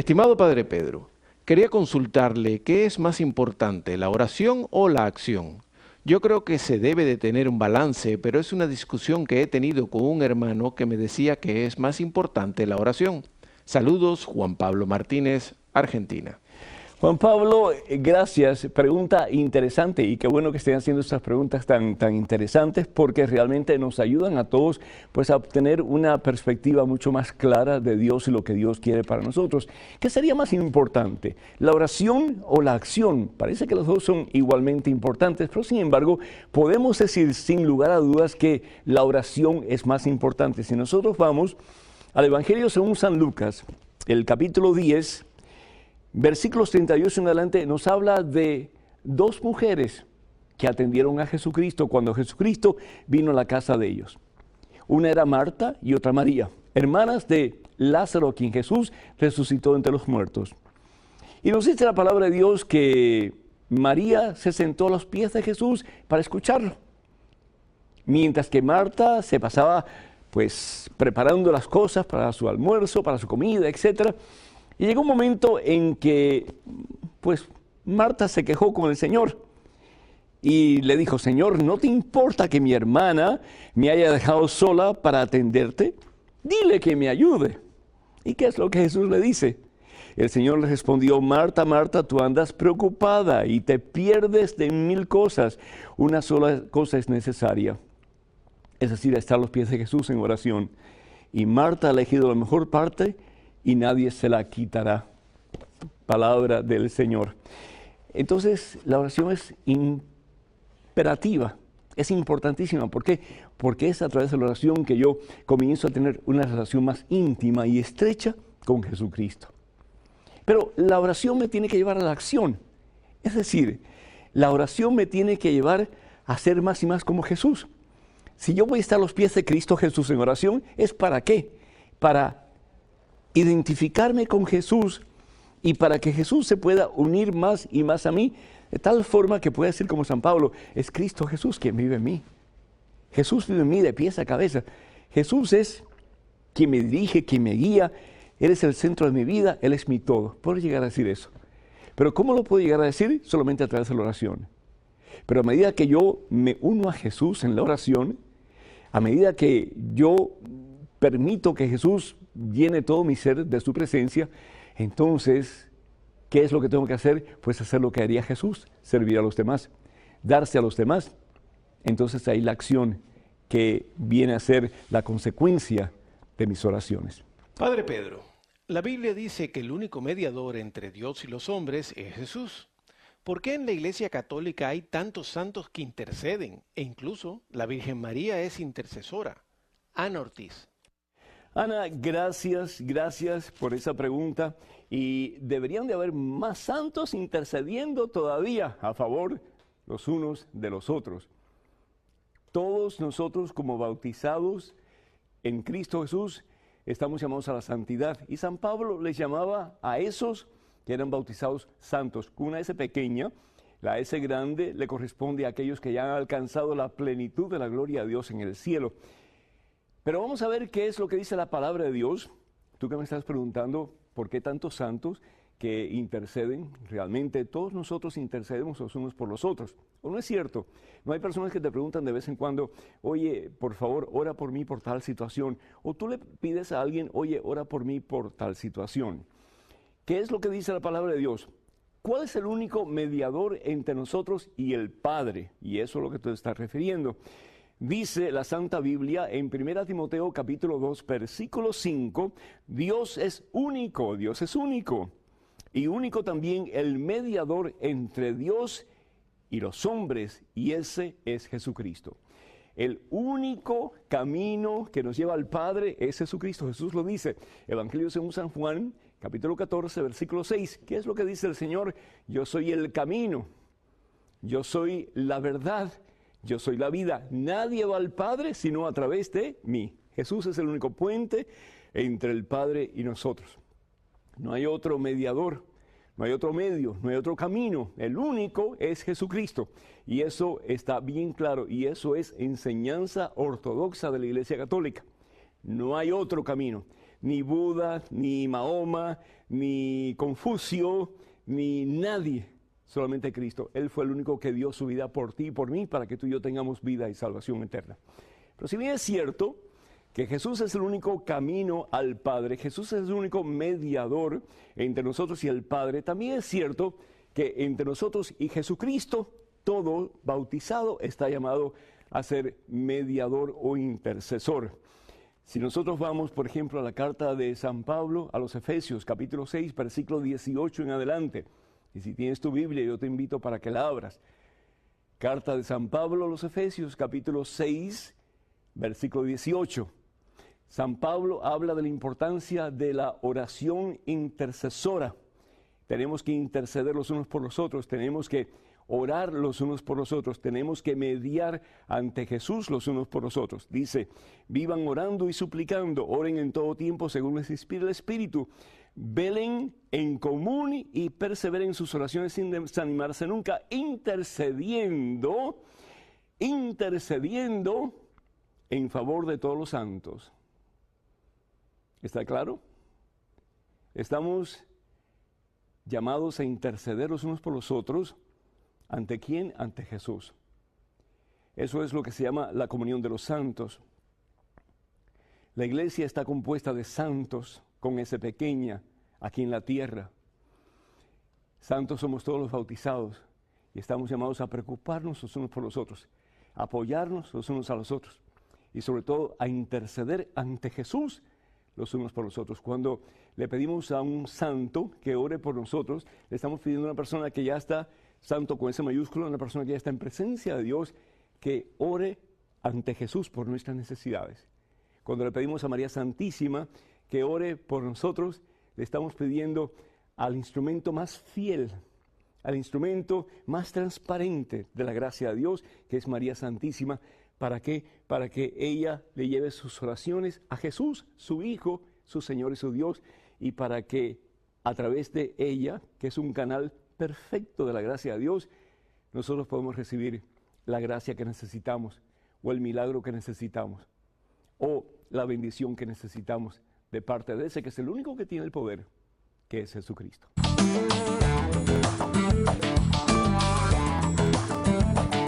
Estimado Padre Pedro, quería consultarle qué es más importante, la oración o la acción. Yo creo que se debe de tener un balance, pero es una discusión que he tenido con un hermano que me decía que es más importante la oración. Saludos, Juan Pablo Martínez, Argentina. Juan Pablo, gracias. Pregunta interesante y qué bueno que estén haciendo estas preguntas tan interesantes porque realmente nos ayudan a todos pues, a obtener una perspectiva mucho más clara de Dios y lo que Dios quiere para nosotros. ¿Qué sería más importante, la oración o la acción? Parece que los dos son igualmente importantes, pero sin embargo podemos decir sin lugar a dudas que la oración es más importante. Si nosotros vamos al Evangelio según San Lucas, el capítulo 10, versículos 38 en adelante nos habla de dos mujeres que atendieron a Jesucristo cuando Jesucristo vino a la casa de ellos. Una era Marta y otra María, hermanas de Lázaro, a quien Jesús resucitó entre los muertos. Y nos dice la palabra de Dios que María se sentó a los pies de Jesús para escucharlo, mientras que Marta se pasaba pues preparando las cosas para su almuerzo, para su comida, etcétera. Y llegó un momento en que, pues, Marta se quejó con el Señor y le dijo: Señor, ¿no te importa que mi hermana me haya dejado sola para atenderte? Dile que me ayude. ¿Y qué es lo que Jesús le dice? El Señor le respondió: Marta, Marta, tú andas preocupada y te pierdes de 1000 cosas. Una sola cosa es necesaria, es decir, estar a los pies de Jesús en oración. Y Marta ha elegido la mejor parte y nadie se la quitará. Palabra del Señor. Entonces, la oración es imperativa, es importantísima. ¿Por qué? Porque es a través de la oración que yo comienzo a tener una relación más íntima y estrecha con Jesucristo. Pero la oración me tiene que llevar a la acción. Es decir, la oración me tiene que llevar a ser más y más como Jesús. Si yo voy a estar a los pies de Cristo Jesús en oración, ¿es para qué? Para identificarme con Jesús y para que Jesús se pueda unir más y más a mí, de tal forma que pueda decir como San Pablo: es Cristo Jesús quien vive en mí. Jesús vive en mí de pies a cabeza. Jesús es quien me dirige, quien me guía. Él es el centro de mi vida, Él es mi todo. Puedo llegar a decir eso. Pero ¿cómo lo puedo llegar a decir? Solamente a través de la oración. Pero a medida que yo me uno a Jesús en la oración, a medida que yo permito que Jesús llene todo mi ser de su presencia, entonces, ¿qué es lo que tengo que hacer? Pues hacer lo que haría Jesús: servir a los demás, darse a los demás. Entonces ahí la acción que viene a ser la consecuencia de mis oraciones. Padre Pedro, la Biblia dice que el único mediador entre Dios y los hombres es Jesús. ¿Por qué en la Iglesia Católica hay tantos santos que interceden? E incluso la Virgen María es intercesora. Ana Ortiz. Ana, gracias por esa pregunta. Y deberían de haber más santos intercediendo todavía a favor los unos de los otros. Todos nosotros, como bautizados en Cristo Jesús, estamos llamados a la santidad. Y San Pablo les llamaba a esos que eran bautizados santos. Una S pequeña, la S grande le corresponde a aquellos que ya han alcanzado la plenitud de la gloria de Dios en el cielo. Pero vamos a ver qué es lo que dice la palabra de Dios. Tú que me estás preguntando por qué tantos santos que interceden. Realmente todos nosotros intercedemos los unos por los otros. ¿O no es cierto? No hay personas que te preguntan de vez en cuando: oye, por favor, ora por mí por tal situación. O tú le pides a alguien: oye, ora por mí por tal situación. ¿Qué es lo que dice la palabra de Dios? ¿Cuál es el único mediador entre nosotros y el Padre? Y eso es lo que te estás refiriendo. Dice la Santa Biblia en 1 Timoteo capítulo 2, versículo 5, Dios es único. Y único también el mediador entre Dios y los hombres, y ese es Jesucristo. El único camino que nos lleva al Padre es Jesucristo. Jesús lo dice, Evangelio según San Juan, capítulo 14, versículo 6. ¿Qué es lo que dice el Señor? Yo soy el camino, yo soy la verdad, yo soy la vida. Nadie va al Padre sino a través de mí. Jesús es el único puente entre el Padre y nosotros. No hay otro mediador, no hay otro medio, no hay otro camino. El único es Jesucristo. Y eso está bien claro, y eso es enseñanza ortodoxa de la Iglesia Católica. No hay otro camino. ni Buda, ni Mahoma, ni Confucio, ni nadie, solamente Cristo. Él fue el único que dio su vida por ti y por mí para que tú y yo tengamos vida y salvación eterna. Pero si bien es cierto que Jesús es el único camino al Padre, Jesús es el único mediador entre nosotros y el Padre, también es cierto que entre nosotros y Jesucristo, todo bautizado está llamado a ser mediador o intercesor. Si nosotros vamos, por ejemplo, a la carta de San Pablo a los Efesios, capítulo 6, versículo 18 en adelante, y si tienes tu Biblia, yo te invito para que la abras. Carta de San Pablo a los Efesios, capítulo 6, versículo 18. San Pablo habla de la importancia de la oración intercesora. Tenemos que interceder los unos por los otros, tenemos que orar los unos por los otros, tenemos que mediar ante Jesús los unos por los otros. Dice, vivan orando y suplicando, oren en todo tiempo según les inspira el Espíritu, velen en común y perseveren en sus oraciones sin desanimarse nunca, intercediendo en favor de todos los santos. ¿Está claro? Estamos llamados a interceder los unos por los otros. ¿Ante quién? Ante Jesús. Eso es lo que se llama la comunión de los santos. La iglesia está compuesta de santos, con S pequeña, aquí en la tierra. Santos somos todos los bautizados y estamos llamados a preocuparnos los unos por los otros, a apoyarnos los unos a los otros y sobre todo a interceder ante Jesús los unos por los otros. Cuando le pedimos a un santo que ore por nosotros, le estamos pidiendo a una persona que ya está, santo con S mayúsculo, una persona que ya está en presencia de Dios, que ore ante Jesús por nuestras necesidades. Cuando le pedimos a María Santísima que ore por nosotros, le estamos pidiendo al instrumento más fiel, al instrumento más transparente de la gracia de Dios, que es María Santísima. ¿Para qué? Para que ella le lleve sus oraciones a Jesús, su Hijo, su Señor y su Dios, y para que a través de ella, que es un canal perfecto de la gracia de Dios, nosotros podemos recibir la gracia que necesitamos, o el milagro que necesitamos, o la bendición que necesitamos de parte de ese que es el único que tiene el poder, que es Jesucristo.